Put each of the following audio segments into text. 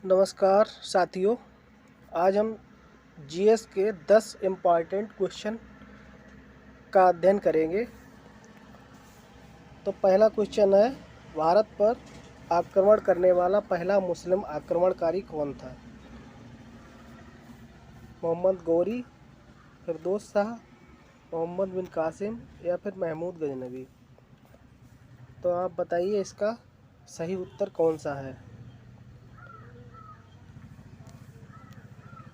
नमस्कार साथियों, आज हम जीएस के 10 इम्पॉर्टेंट क्वेश्चन का अध्ययन करेंगे। तो पहला क्वेश्चन है, भारत पर आक्रमण करने वाला पहला मुस्लिम आक्रमणकारी कौन था? मोहम्मद गौरी, फिरदौस शाह, मोहम्मद बिन कासिम या फिर महमूद गजनवी। तो आप बताइए इसका सही उत्तर कौन सा है?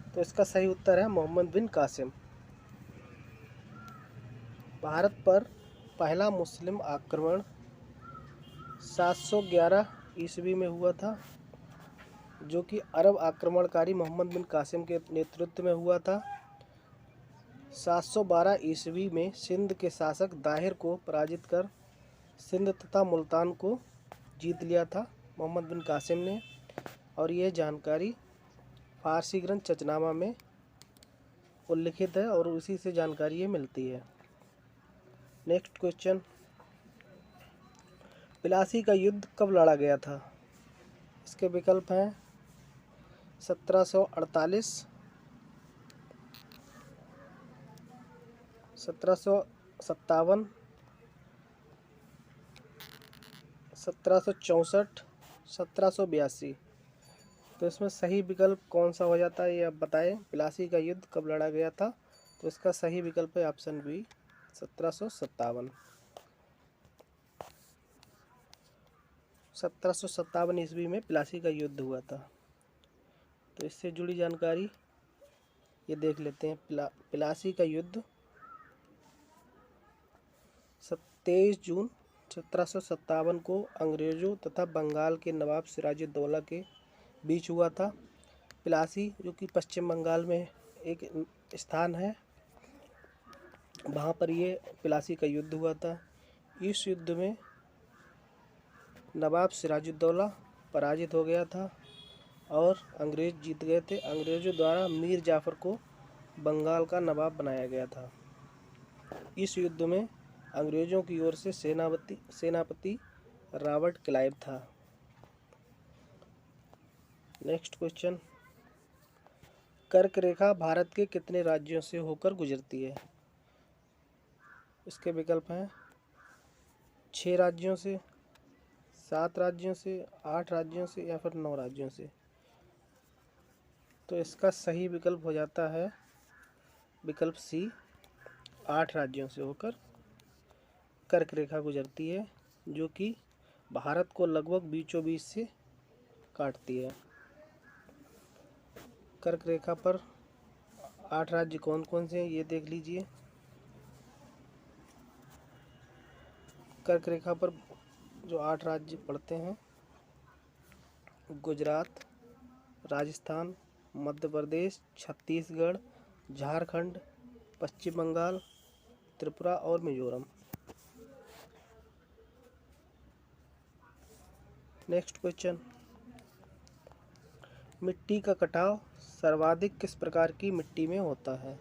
तो इसका सही उत्तर है मोहम्मद बिन कासिम। भारत पर पहला मुस्लिम आक्रमण 711 ईस्वी में हुआ था, जो कि अरब आक्रमणकारी मोहम्मद बिन कासिम के नेतृत्व में हुआ था। 712 ईस्वी में सिंध के शासक दाहिर को पराजित कर सिंध तथा मुल्तान को जीत लिया था मोहम्मद बिन कासिम ने, और यह जानकारी फारसी ग्रंथ चचनामा में उल्लिखित है और उसी से जानकारी ये मिलती है। नेक्स्ट क्वेश्चन, प्लासी का युद्ध कब लड़ा गया था? इसके विकल्प हैं 1748, 1757, 1764, 1782। तो इसमें सही विकल्प कौन सा हो जाता है ये आप बताएं। प्लासी का युद्ध कब लड़ा गया था? तो इसका सही विकल्प है ऑप्शन बी, 1757। 1757 ईस्वी में प्लासी का युद्ध हुआ था। तो इससे जुड़ी जानकारी ये देख लेते हैं। प्लासी का युद्ध 23 जून 1757 को अंग्रेज़ों तथा बंगाल के नवाब सिराजुद्दौला के बीच हुआ था। प्लासी जो कि पश्चिम बंगाल में एक स्थान है, वहाँ पर ये प्लासी का युद्ध हुआ था। इस युद्ध में नवाब सिराजुद्दौला पराजित हो गया था और अंग्रेज़ जीत गए थे। अंग्रेज़ों द्वारा मीर जाफ़र को बंगाल का नवाब बनाया गया था। इस युद्ध में अंग्रेज़ों की ओर से सेनापति रॉबर्ट क्लाइव था। नेक्स्ट क्वेश्चन, कर्क रेखा भारत के कितने राज्यों से होकर गुजरती है? इसके विकल्प हैं 6 राज्यों से, 7 राज्यों से, 8 राज्यों से या फिर 9 राज्यों से। तो इसका सही विकल्प हो जाता है विकल्प सी, 8 राज्यों से होकर कर्क रेखा गुजरती है, जो कि भारत को लगभग बीचों बीच से काटती है। कर्क रेखा पर 8 राज्य कौन कौन से हैं ये देख लीजिए। कर्क रेखा पर जो 8 राज्य पड़ते हैं, गुजरात, राजस्थान, मध्य प्रदेश, छत्तीसगढ़, झारखंड, पश्चिम बंगाल, त्रिपुरा और मिजोरम। नेक्स्ट क्वेश्चन, मिट्टी का कटाव सर्वाधिक किस प्रकार की मिट्टी में होता है?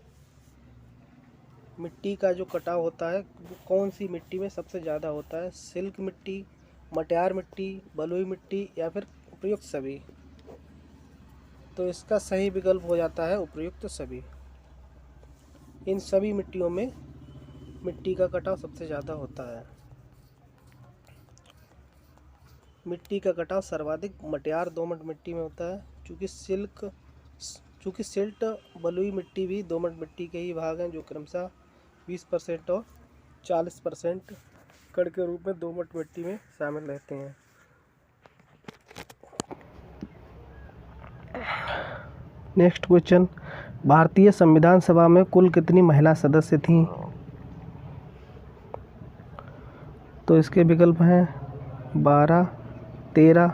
मिट्टी का जो कटाव होता है वो कौन सी मिट्टी में सबसे ज़्यादा होता है? सिल्क मिट्टी, मटियार मिट्टी, बलुई मिट्टी या फिर उपयुक्त सभी। तो इसका सही विकल्प हो जाता है उपयुक्त सभी। इन सभी मिट्टियों में मिट्टी का कटाव सबसे ज़्यादा होता है। मिट्टी का कटाव सर्वाधिक मटियार दोमट मिट्टी में होता है, चूँकि सिल्ट, बलुई मिट्टी भी दोमट मिट्टी के ही भाग हैं, जो क्रमशः 20% और 40% कण के रूप में दोमट मिट्टी में शामिल रहते हैं। नेक्स्ट क्वेश्चन, भारतीय संविधान सभा में कुल कितनी महिला सदस्य थीं? तो इसके विकल्प हैं 12, 13,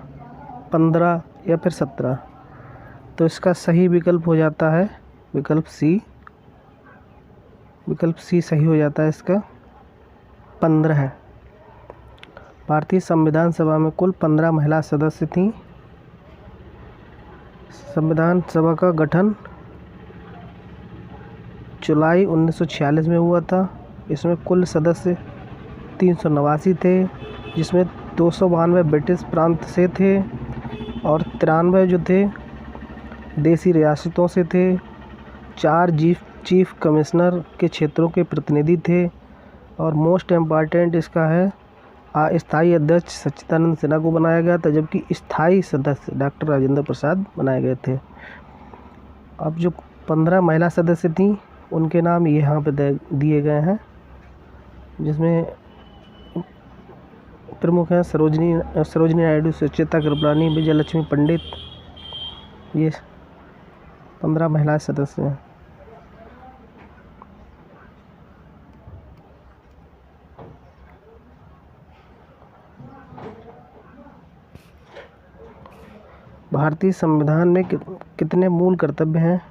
15 या फिर 17। तो इसका सही विकल्प हो जाता है विकल्प सी। विकल्प सी सही हो जाता है इसका, 15 है। भारतीय संविधान सभा में कुल 15 महिला सदस्य थीं। संविधान सभा का गठन जुलाई 1946 में हुआ था। इसमें कुल सदस्य 389 थे, जिसमें 292 ब्रिटिश प्रांत से थे और 93 जो थे देशी रियासतों से थे। 4 चीफ कमिश्नर के क्षेत्रों के प्रतिनिधि थे। और मोस्ट इम्पॉर्टेंट इसका है अस्थायी अध्यक्ष सच्चिदानंद सिन्हा को बनाया गया था, जबकि स्थायी सदस्य डॉक्टर राजेंद्र प्रसाद बनाए गए थे। अब जो 15 महिला सदस्य थीं उनके नाम यहाँ पे दिए गए हैं, जिसमें प्रमुख हैं सरोजनी नायडू, सुचित्रा कृपलानी, विजयलक्ष्मी पंडित। ये 15 महिला सदस्य हैं। भारतीय संविधान में कितने मूल कर्तव्य हैं?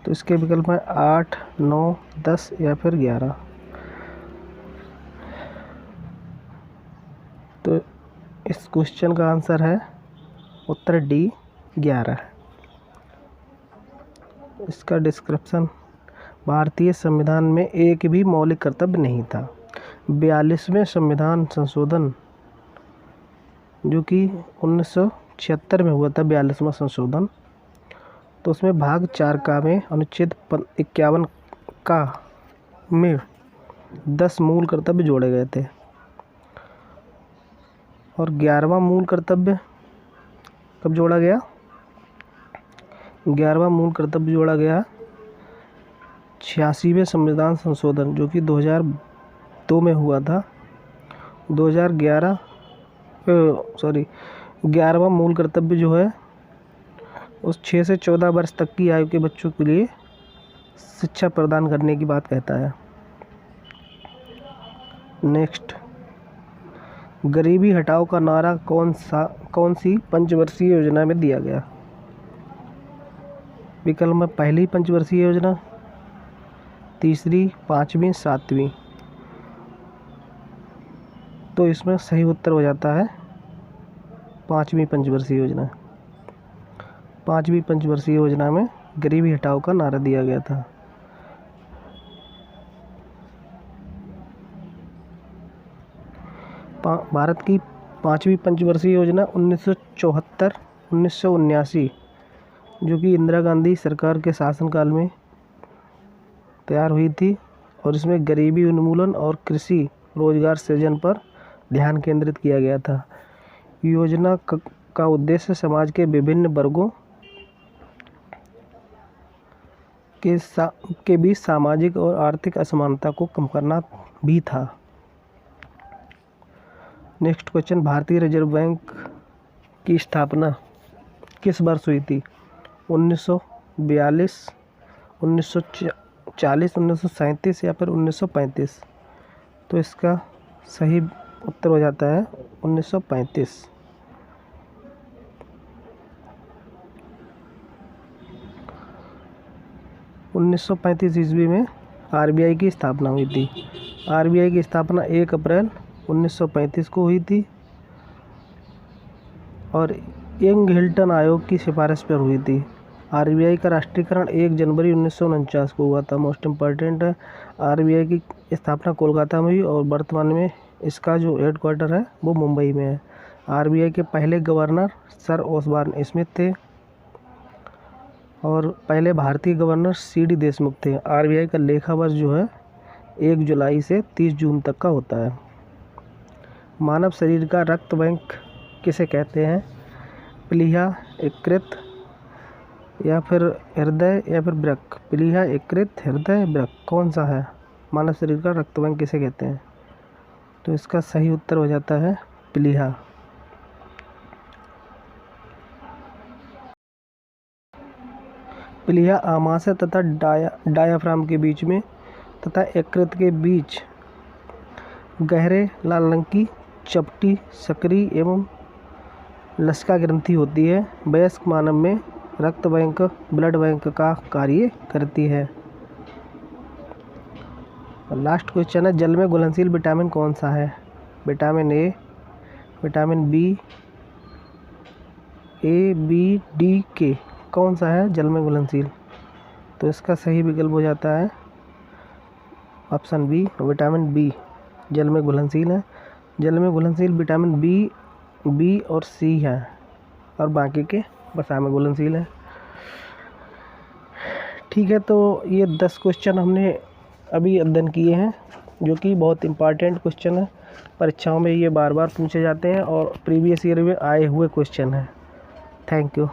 तो इसके विकल्प हैं 8, 9, 10 या फिर 11। तो इस क्वेश्चन का आंसर है उत्तर डी 11। इसका डिस्क्रिप्शन, भारतीय संविधान में एक भी मौलिक कर्तव्य नहीं था। 42वें संविधान संशोधन जो कि 1976 में हुआ था, 42वां संशोधन, तो उसमें भाग 4 का में अनुच्छेद 51 का में 10 मूल कर्तव्य जोड़े गए थे। और 11वां मूल कर्तव्य कब जोड़ा गया? 11वां मूल कर्तव्य जोड़ा गया 86वें संविधान संशोधन जो कि 2002 में हुआ था। 11वां मूल कर्तव्य जो है उस 6 से 14 वर्ष तक की आयु के बच्चों के लिए शिक्षा प्रदान करने की बात कहता है। नेक्स्ट, गरीबी हटाओ का नारा कौन सी पंचवर्षीय योजना में दिया गया? विकल्प में पहली पंचवर्षीय योजना, तीसरी, 5वीं, 7वीं। तो इसमें सही उत्तर हो जाता है 5वीं पंचवर्षीय योजना। 5वीं पंचवर्षीय योजना में गरीबी हटाओ का नारा दिया गया था। भारत की 5वीं पंचवर्षीय योजना 1974-1979 जो कि इंदिरा गांधी सरकार के शासनकाल में तैयार हुई थी, और इसमें गरीबी उन्मूलन और कृषि रोजगार सृजन पर ध्यान केंद्रित किया गया था। योजना का उद्देश्य समाज के विभिन्न वर्गों के बीच सामाजिक और आर्थिक असमानता को कम करना भी था। नेक्स्ट क्वेश्चन, भारतीय रिजर्व बैंक की स्थापना किस वर्ष हुई थी? 1942, 1940, 1937 या फिर 1935? तो इसका सही उत्तर हो जाता है 1935। ईस्वी में आरबीआई की स्थापना हुई थी। आरबीआई की स्थापना 1 अप्रैल 1935 को हुई थी और यंग हिल्टन आयोग की सिफारिश पर हुई थी। आरबीआई का राष्ट्रीयकरण 1 जनवरी 1949 को हुआ था। मोस्ट इम्पॉर्टेंट है, आरबीआई की स्थापना कोलकाता में हुई और वर्तमान में इसका जो हेडक्वार्टर है वो मुंबई में है। आरबीआई के पहले गवर्नर सर ओसबॉर्न स्मिथ थे और पहले भारतीय गवर्नर सीडी देशमुख थे। आरबीआई का लेखा वर्ष जो है 1 जुलाई से 30 जून तक का होता है। मानव शरीर का रक्त बैंक किसे कहते हैं? प्लीहा, यकृत या फिर हृदय या फिर वृक्क? प्लीहा, यकृत, हृदय, वृक्क, कौन सा है? मानव शरीर का रक्त बैंक किसे कहते हैं? तो इसका सही उत्तर हो जाता है प्लीहा। प्लीहा आमाशय तथा डायाफ्राम के बीच में तथा यकृत के बीच गहरे लाल रंग की चपटी, सक्रिय एवं लसिका ग्रंथि होती है। वयस्क मानव में रक्त बैंक ब्लड बैंक का कार्य करती है। लास्ट क्वेश्चन है, जल में घुलनशील विटामिन कौन सा है? विटामिन ए, विटामिन बी, के, कौन सा है जल में घुलनशील? तो इसका सही विकल्प हो जाता है ऑप्शन बी, विटामिन बी जल में घुलनशील है। जल में घुलनशील विटामिन बी और सी है। और बाकी के बस में घुलनशील है। ठीक है, तो ये 10 क्वेश्चन हमने अभी अध्ययन किए हैं, जो कि बहुत इम्पॉर्टेंट क्वेश्चन है। परीक्षाओं में ये बार बार पूछे जाते हैं और प्रीवियस ईयर में आए हुए क्वेश्चन हैं। Thank you.